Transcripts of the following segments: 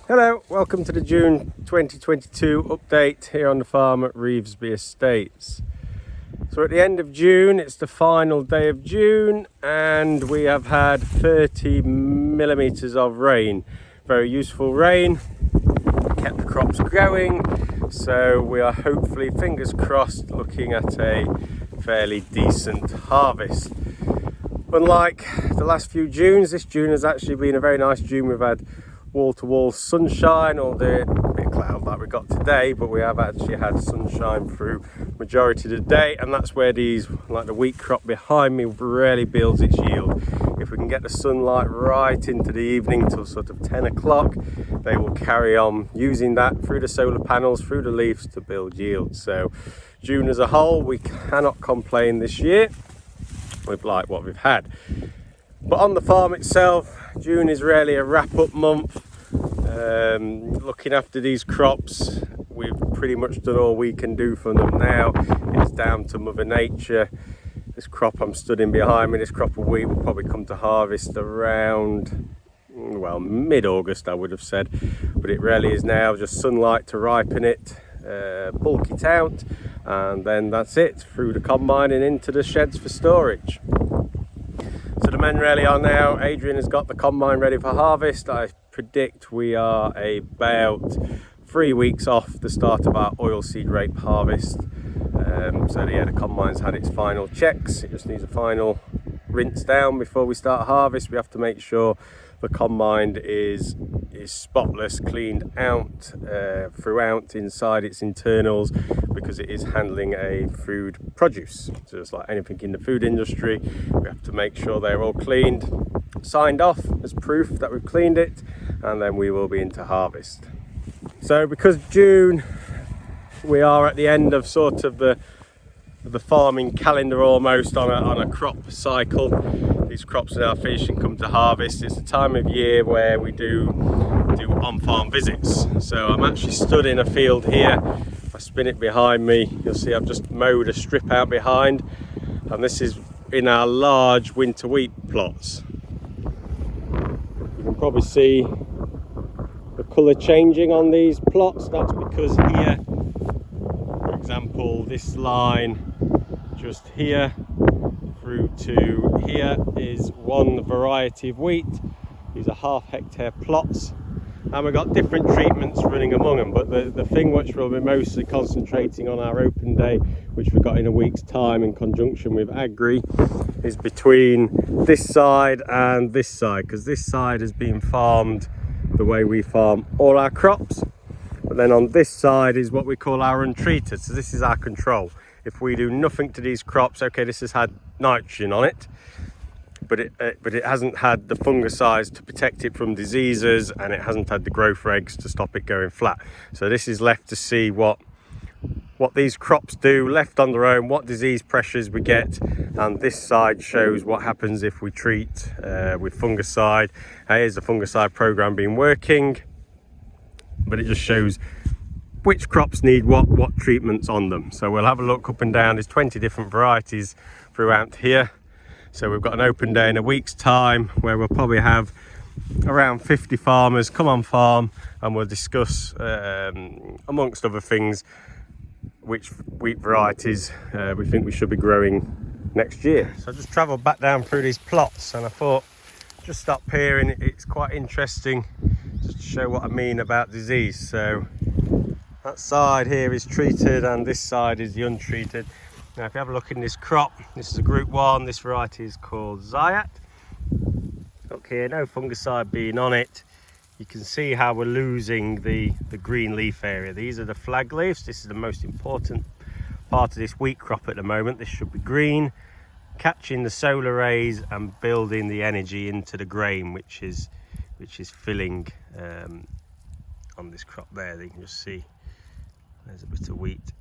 Hello, welcome to the June 2022 update here on the farm at Revesby Estates. So at the end of June, it's the final day of June, and we have had 30 millimeters of rain. Very useful rain, kept the crops going, so we are hopefully, fingers crossed, looking at a fairly decent harvest. Unlike the last few Junes, this June has actually been a very nice June. We've had wall-to-wall sunshine, all the bit of cloud like we got today, but we have actually had sunshine through majority of the day, and that's where these, like the wheat crop behind me, really builds its yield. If we can get the sunlight right into the evening till sort of 10 o'clock, they will carry on using that through the solar panels, through the leaves to build yield. So June as a whole, we cannot complain this year with like what we've had. But on the farm itself, June is really a wrap-up month. Looking after these crops, we've pretty much done all we can do for them now. It's down to Mother Nature. This crop I'm studying behind me, this crop of wheat will probably come to harvest around, well, mid-August I would have said. But it really is now just sunlight to ripen it, bulk it out, and then that's it, through the combine and into the sheds for storage. So the men really are now, Adrian has got the combine ready for harvest. I predict we are about 3 weeks off the start of our oilseed rape harvest. So yeah, the combine's had its final checks. It just needs a final rinse down before we start harvest. We have to make sure the combine is spotless, cleaned out throughout inside its internals, because it is handling a food produce. So just like anything in the food industry, we have to make sure they're all cleaned, signed off as proof that we've cleaned it, and then we will be into harvest. So because June, we are at the end of sort of the farming calendar almost on a crop cycle. These crops are now finished and come to harvest. It's the time of year where we do on-farm visits. So I'm actually stood in a field here. If I spin it behind me, you'll see I've just mowed a strip out behind, and this is in our large winter wheat plots. You can probably see the colour changing on these plots. That's because here, for example, this line just here through to here is one variety of wheat. These are half-hectare plots, and we've got different treatments running among them. But the thing which we'll be mostly concentrating on our open day, which we've got in a week's time in conjunction with Agri, is between this side and this side, because this side has been farmed the way we farm all our crops. But then on this side is what we call our untreated. So this is our control. If we do nothing to these crops, okay, this has had nitrogen on it, but it hasn't had the fungicides to protect it from diseases, and it hasn't had the growth regs to stop it going flat. So this is left to see what these crops do left on their own, what disease pressures we get, and this side shows what happens if we treat with fungicide. Here's the fungicide program been working, but it just shows which crops need what treatments on them. So we'll have a look up and down. There's 20 different varieties throughout here. So we've got an open day in a week's time where we'll probably have around 50 farmers come on farm, and we'll discuss amongst other things which wheat varieties we think we should be growing next year. So I just travelled back down through these plots, and I thought just stop here, and it's quite interesting just to show what I mean about disease. So that side here is treated, and this side is the untreated. Now if you have a look in this crop, this is a group 1, this variety is called Zayat. Look here, no fungicide being on it. You can see how we're losing the green leaf area. These are the flag leaves. This is the most important part of this wheat crop at the moment. This should be green, catching the solar rays and building the energy into the grain, which is filling on this crop there. You can just see there's a bit of wheat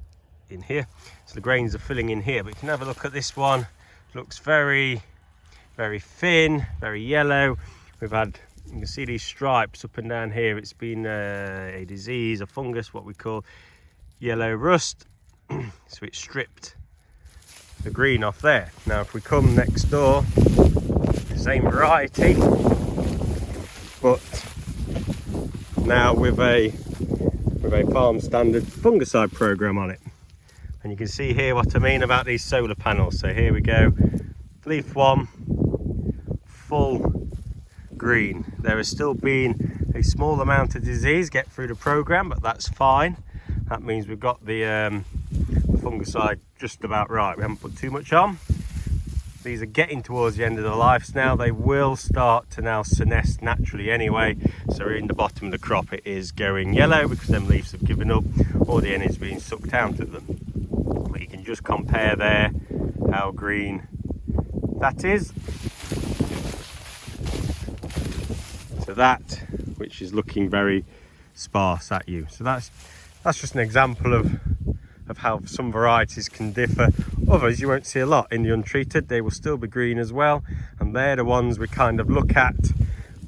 in here, so the grains are filling in here. But you can have a look at this one. It looks very thin, very yellow. We've had, you can see these stripes up and down here. It's been a disease, a fungus, what we call yellow rust. So it stripped the green off there. Now if we come next door, the same variety, but now with a farm standard fungicide program on it. And you can see here what I mean about these solar panels. So here we go, leaf 1 full green. There has still been a small amount of disease get through the program, but that's fine. That means we've got the fungicide just about right. We haven't put too much on. These are getting towards the end of their lives now. They will start to now senesce naturally anyway. So in the bottom of the crop it is going yellow because them leaves have given up, all the energy is being sucked out of them. But you can just compare there how green that is to that, which is looking very sparse at you. So that's just an example of how some varieties can differ. Others you won't see a lot in the untreated, they will still be green as well, and they're the ones we kind of look at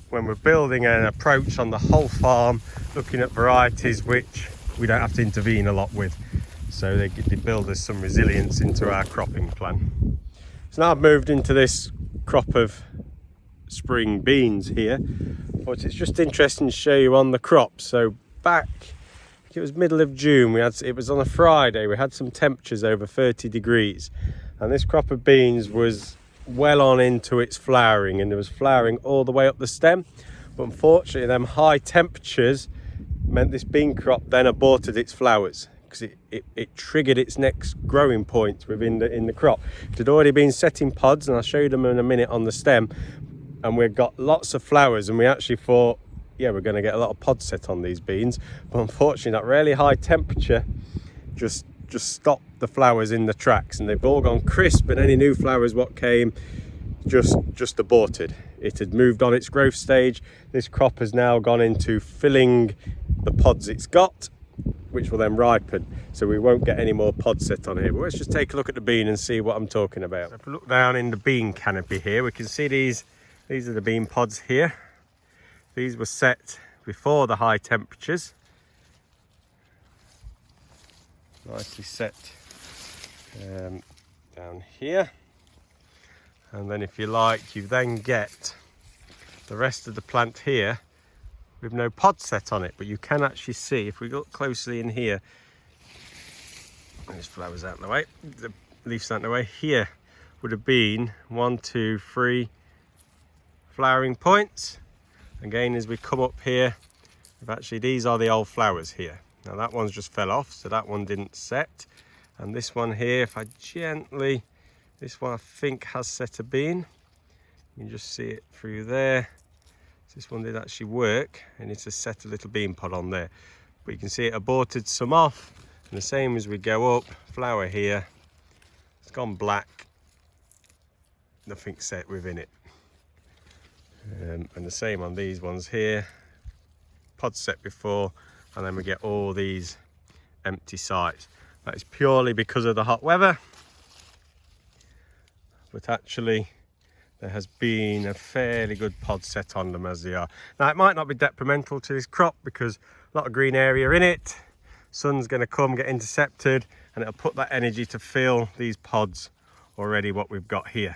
when we're building an approach on the whole farm, looking at varieties which we don't have to intervene a lot with. So they build us some resilience into our cropping plan. So now I've moved into this crop of spring beans here, but it's just interesting to show you on the crop. So back, it was middle of June, it was on a Friday, we had some temperatures over 30 degrees, and this crop of beans was well on into its flowering, and there was flowering all the way up the stem. But unfortunately them high temperatures meant this bean crop then aborted its flowers, because it triggered its next growing point within the crop. It had already been setting pods, and I'll show you them in a minute on the stem, and we've got lots of flowers, and we actually thought, yeah, we're going to get a lot of pods set on these beans. But unfortunately that really high temperature just stopped the flowers in the tracks, and they've all gone crisp, and any new flowers what came just aborted. It had moved on its growth stage. This crop has now gone into filling the pods it's got, which will then ripen, so we won't get any more pods set on here. But let's just take a look at the bean and see what I'm talking about. So if we look down in the bean canopy here, we can see these are the bean pods here. These were set before the high temperatures, nicely set down here. And then if you like, you then get the rest of the plant here with no pod set on it, but you can actually see, if we look closely in here, there's flowers out of the way, the leaves out of the way, here would have been 1, 2, 3 flowering points. Again, as we come up here, actually these are the old flowers here. Now that one's just fell off, so that one didn't set. And this one here, if I gently, this one I think has set a bean. You can just see it through there. So this one did actually work, and it's a set a little bean pod on there. But you can see it aborted some off. And the same as we go up, flower here, it's gone black, nothing set within it. And the same on these ones here, pod set before, and then we get all these empty sites. That is purely because of the hot weather, but actually there has been a fairly good pod set on them as they are. Now it might not be detrimental to this crop because a lot of green area in it, sun's going to come, get intercepted, and it'll put that energy to fill these pods already what we've got here.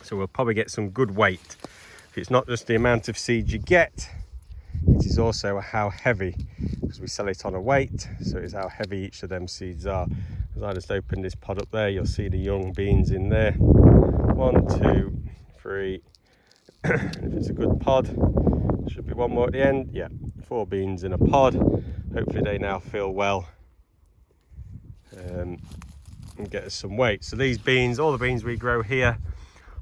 So we'll probably get some good weight. It's not just the amount of seed you get, it is also how heavy, because we sell it on a weight, so it's how heavy each of them seeds are. As I just opened this pod up there, you'll see the young beans in there. 1, 2, 3. If it's a good pod, there should be one more at the end. Yeah, 4 beans in a pod. Hopefully they now fill well and get us some weight. So these beans, all the beans we grow here,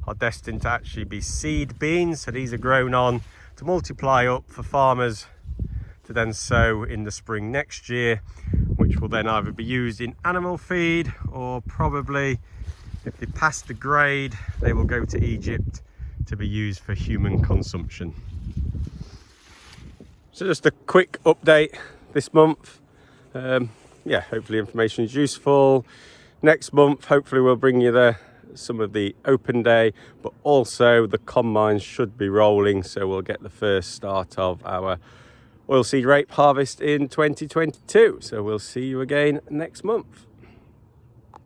are destined to actually be seed beans. So these are grown on to multiply up for farmers to then sow in the spring next year, which will then either be used in animal feed, or probably if they pass the grade, they will go to Egypt to be used for human consumption. So just a quick update this month. Yeah, hopefully information is useful. Next month, hopefully we'll bring you some of the open day, but also the combines should be rolling, so we'll get the first start of our oilseed rape harvest in 2022. So we'll see you again next month.